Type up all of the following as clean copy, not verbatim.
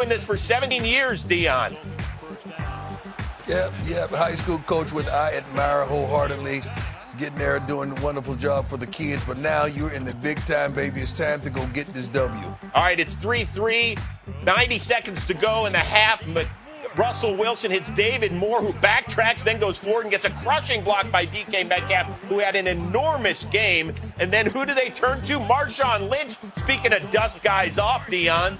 Doing this for 17 years, Deion. Yep. High school coach, which I admire wholeheartedly. Getting there, doing a wonderful job for the kids. But now you're in the big time, baby. It's time to go get this W. All right, it's 3-3, 90 seconds to go in the half. But Russell Wilson hits David Moore, who backtracks, then goes forward and gets a crushing block by DK Metcalf, who had an enormous game. And then who do they turn to? Marshawn Lynch. Speaking of dust guys off, Deion.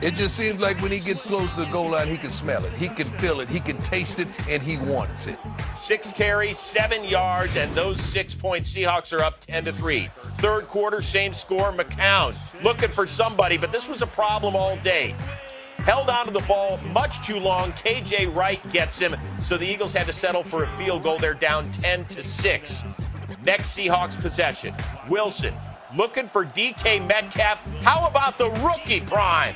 It just seems like when he gets close to the goal line, he can smell it, he can feel it, he can taste it, and he wants it. 6 carries, 7 yards, and those 6 points. Seahawks are up 10-3. Third quarter, same score. McCown looking for somebody, but this was a problem all day. Held onto the ball much too long. KJ Wright gets him, so the Eagles had to settle for a field goal. They're down 10-6. Next Seahawks possession. Wilson looking for DK Metcalf. How about the rookie prime?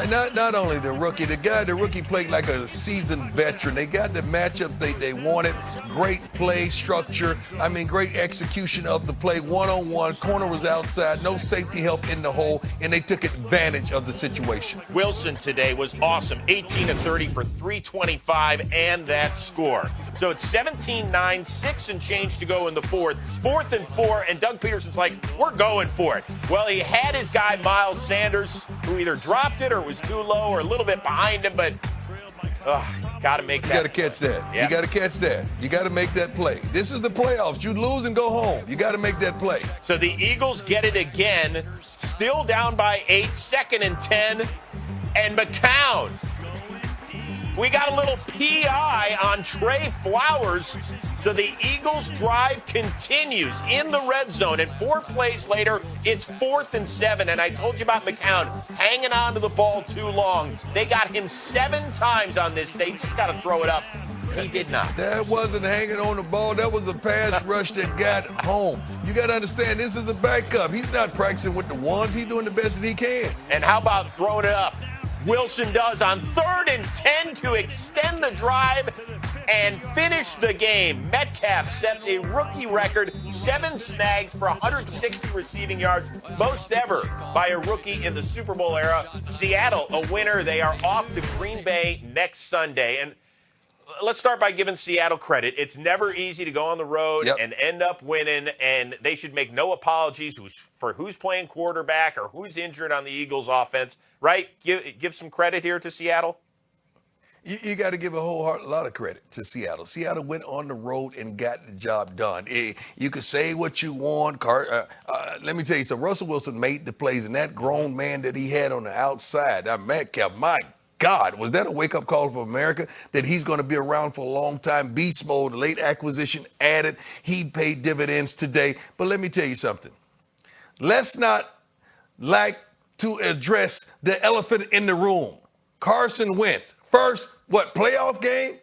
Not only the rookie played like a seasoned veteran. They got the matchups they wanted. Great play structure. Great execution of the play. One-on-one, corner was outside, no safety help in the hole, and they took advantage of the situation. Wilson today was awesome. 18-30 for 325 and that score. So it's 17-9, 6 and change to go in the fourth. 4th and 4, and Doug Peterson's like, we're going for it. Well, he had his guy Miles Sanders, who either dropped it or was too low or a little bit behind him, but got to make that. You got to catch that. Yep. You got to catch that. You got to make that play. This is the playoffs. You lose and go home. You got to make that play. So the Eagles get it again, still down by 8, 2nd and 10, and McCown. We got a little PI on Trey Flowers, so the Eagles' drive continues in the red zone, and 4 plays later, it's 4th and 7, and I told you about McCown hanging on to the ball too long. They got him 7 times on this. They just got to throw it up. He did not. That wasn't hanging on the ball. That was a pass rush that got home. You got to understand, this is the backup. He's not practicing with the ones. He's doing the best that he can. And how about throwing it up? Wilson does on 3rd and 10 to extend the drive and finish the game. Metcalf sets a rookie record, 7 snags for 160 receiving yards, most ever by a rookie in the Super Bowl era. Seattle, a winner. They are off to Green Bay next Sunday. And let's start by giving Seattle credit. It's never easy to go on the road and end up winning, and they should make no apologies for who's playing quarterback or who's injured on the Eagles' offense, right? Give some credit here to Seattle. You got to give a lot of credit to Seattle. Seattle went on the road and got the job done. You could say what you want. Let me tell you something. Russell Wilson made the plays, and that grown man that he had on the outside, Metcalf, my God, was that a wake-up call for America that he's going to be around for a long time? Beast mode, late acquisition added. He paid dividends today. But let me tell you something. Let's not like to address the elephant in the room. Carson Wentz, first, playoff game?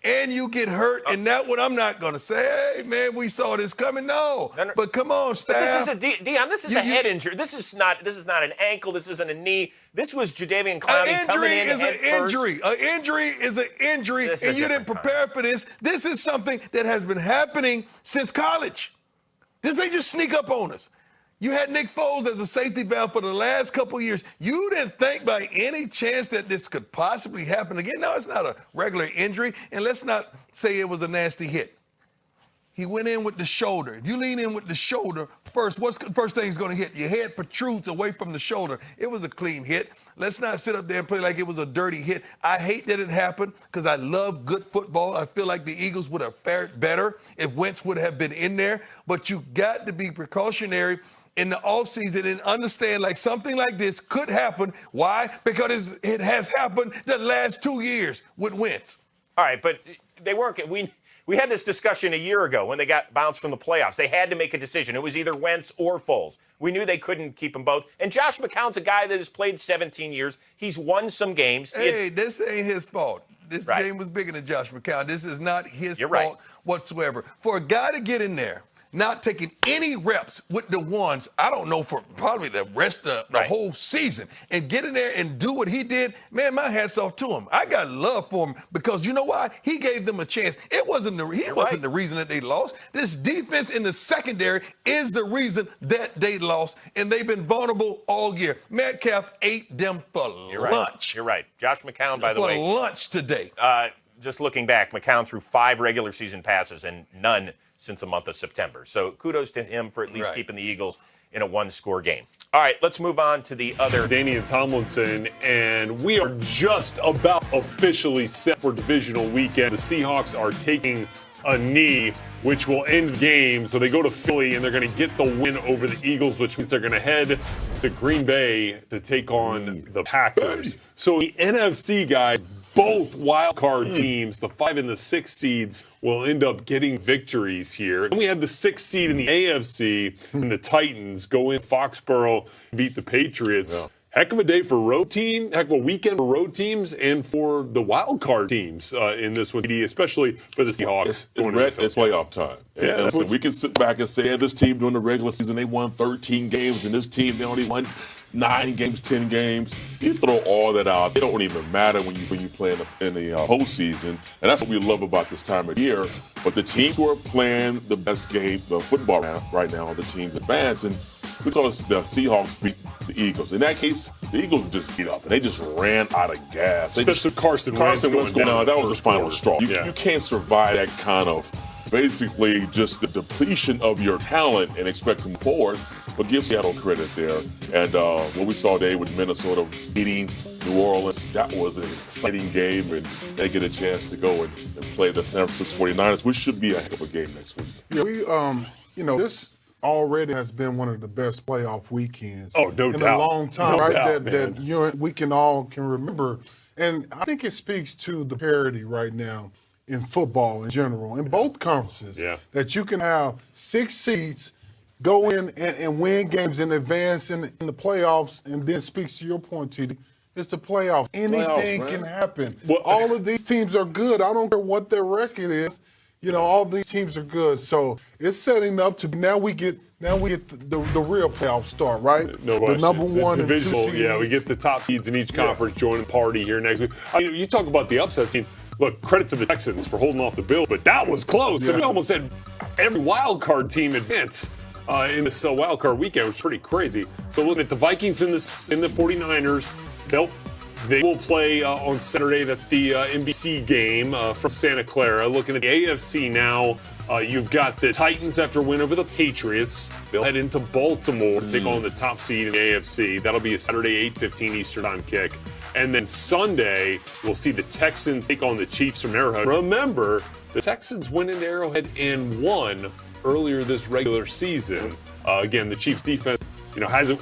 And you get hurt, and that one I'm not going to say, hey, man, we saw this coming. No. But come on, staff. But Deion, this is a head injury. This is not an ankle. This isn't a knee. This was Jadeveon Clowney coming in head first. An injury is an injury, and you didn't prepare for this. This is something that has been happening since college. This ain't just sneak up on us. You had Nick Foles as a safety valve for the last couple of years. You didn't think by any chance that this could possibly happen again. No, it's not a regular injury, and let's not say it was a nasty hit. He went in with the shoulder. If you lean in with the shoulder first, what's the first thing is going to hit? Your head protrudes away from the shoulder. It was a clean hit. Let's not sit up there and play like it was a dirty hit. I hate that it happened because I love good football. I feel like the Eagles would have fared better if Wentz would have been in there. But you got to be precautionary in the offseason and understand like something like this could happen. Why? Because it has happened the last 2 years with Wentz. All right, but they weren't. We had this discussion a year ago when they got bounced from the playoffs. They had to make a decision. It was either Wentz or Foles. We knew they couldn't keep them both. And Josh McCown's a guy that has played 17 years. He's won some games. Hey, this ain't his fault. This game was bigger than Josh McCown. This is not his fault whatsoever. For a guy to get in there not taking any reps with the ones, I don't know, for probably the rest of the whole season, and get in there and do what he did, man, my hat's off to him. I got love for him because you know why? He gave them a chance. He wasn't the reason that they lost. This defense in the secondary is the reason that they lost, and they've been vulnerable all year. Metcalf ate them for lunch. You're right. Josh McCown, by the way. For lunch today. Just looking back, McCown threw 5 regular season passes and none since the month of September. So kudos to him for at least keeping the Eagles in a 1-score game. All right, let's move on to the other. Deion Tomlinson, and we are just about officially set for divisional weekend. The Seahawks are taking a knee, which will end the game. So they go to Philly, and they're going to get the win over the Eagles, which means they're going to head to Green Bay to take on the Packers. So the NFC guys, both wild card teams, the 5 and the 6 seeds, will end up getting victories here. And we had the 6th seed in the AFC, and the Titans go in Foxborough, beat the Patriots. Yeah. Heck of a day for heck of a weekend for road teams and for the wild card teams in this one, especially for the Seahawks. It's playoff time. And listen, we can sit back and say, this team during the regular season, they won 13 games, and this team, they only won 9 games, 10 games. You throw all that out. It don't even matter when you play in the postseason. And that's what we love about this time of year. But the teams who are playing the best game, the football right now, are the teams advance. And we saw the Seahawks beat the Eagles. In that case, the Eagles were just beat up, and they just ran out of gas. Especially Carson Wentz going down. That was the final straw. You can't survive that kind of basically just the depletion of your talent and expect them forward. But give Seattle credit there. And what we saw today with Minnesota beating New Orleans, that was an exciting game, and they get a chance to go and play the San Francisco 49ers, which should be a heck of a game next week. Yeah, this already has been one of the best playoff weekends in a long time, that we can remember. And I think it speaks to the parity right now in football in general, in both conferences, that you can have 6 seeds go in and win games in advance in the playoffs, and then speaks to your point, TD. It's the playoffs. Anything can happen. Well, all of these teams are good. I don't care what their record is. All these teams are good. So it's setting up to now we get the real playoff start, right? No question. The number 1 the divisional, and 2 seeds. we get the top seeds in each conference joining the party here next week. You talk about the upsets. Look, credit to the Texans for holding off the Bills, but that was close. Yeah. We almost had every wild card team advance in this wild card weekend, which is pretty crazy. So looking at the Vikings and the 49ers, they will play on Saturday at the NBC game from Santa Clara. Looking at the AFC now, you've got the Titans after a win over the Patriots. They'll head into Baltimore to take on the top seed in the AFC. That'll be a Saturday 8:15 Eastern time kick. And then Sunday, we'll see the Texans take on the Chiefs from Arrowhead. Remember, the Texans went into Arrowhead and won earlier this regular season. Again, the Chiefs defense,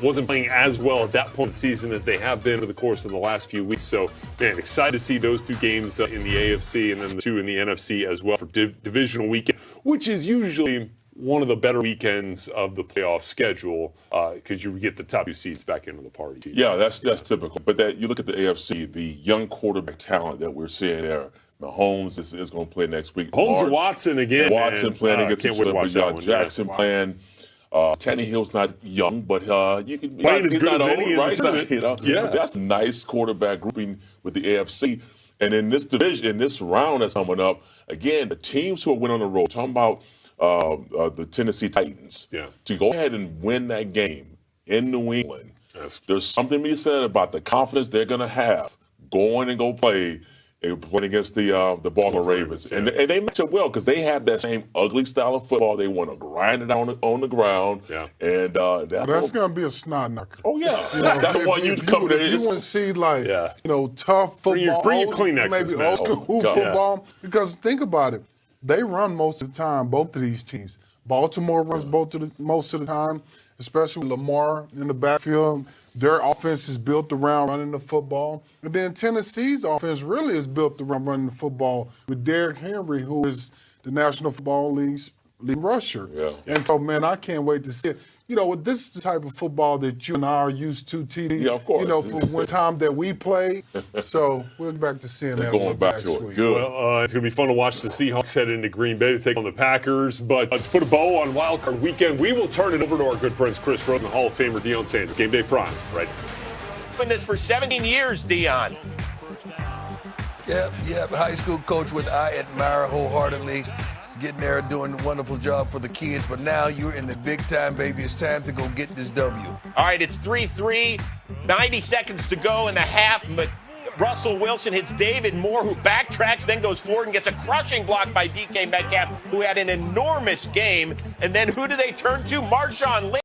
wasn't playing as well at that point of the season as they have been over the course of the last few weeks. So, man, excited to see those 2 games in the AFC and then the 2 in the NFC as well for divisional weekend, which is usually one of the better weekends of the playoff schedule because you get the top 2 seeds back into the party. Yeah, that's typical. But you look at the AFC, the young quarterback talent that we're seeing there. Mahomes is going to play next week. Holmes and Watson again. Watson playing against each other. We got Jackson playing. Tannehill's not young, but he's not old, right? But that's a nice quarterback grouping with the AFC. And in this division, in this round that's coming up, again, the teams who went on the road, talking about the Tennessee Titans, to go ahead and win that game in New England, there's something to be said about the confidence they're going to have going and go play playing against the Baltimore Ravens. And they match up well because they have that same ugly style of football. They want to grind it on the ground. Yeah. And that's going to be a snot knocker. Oh, yeah. That's the one you'd cover. If you want to see, tough football. Bring your Kleenexes, maybe old school football. Because think about it. They run most of the time, both of these teams. Baltimore runs most of the time, especially with Lamar in the backfield. Their offense is built around running the football. And then Tennessee's offense really is built around running the football with Derrick Henry, who is the National Football League's lead rusher. Yeah. And so, man, I can't wait to see it. this is the type of football that you and I are used to, TD. Yeah, of course. From one time that we played. So we're back to seeing that. Going back to it. Good. Well, it's going to be fun to watch the Seahawks head into Green Bay to take on the Packers. But to put a bow on Wild Card Weekend, we will turn it over to our good friends Chris Rose and Hall of Famer Deion Sanders. Game Day Prime, right? Doing this for 17 years, Deion. Yep. High school coach, which I admire wholeheartedly. Getting there, doing a wonderful job for the kids. But now you're in the big time, baby. It's time to go get this W. All right, it's 3-3, 90 seconds to go in the half. But Russell Wilson hits David Moore, who backtracks, then goes forward and gets a crushing block by DK Metcalf, who had an enormous game. And then who do they turn to? Marshawn Lynch.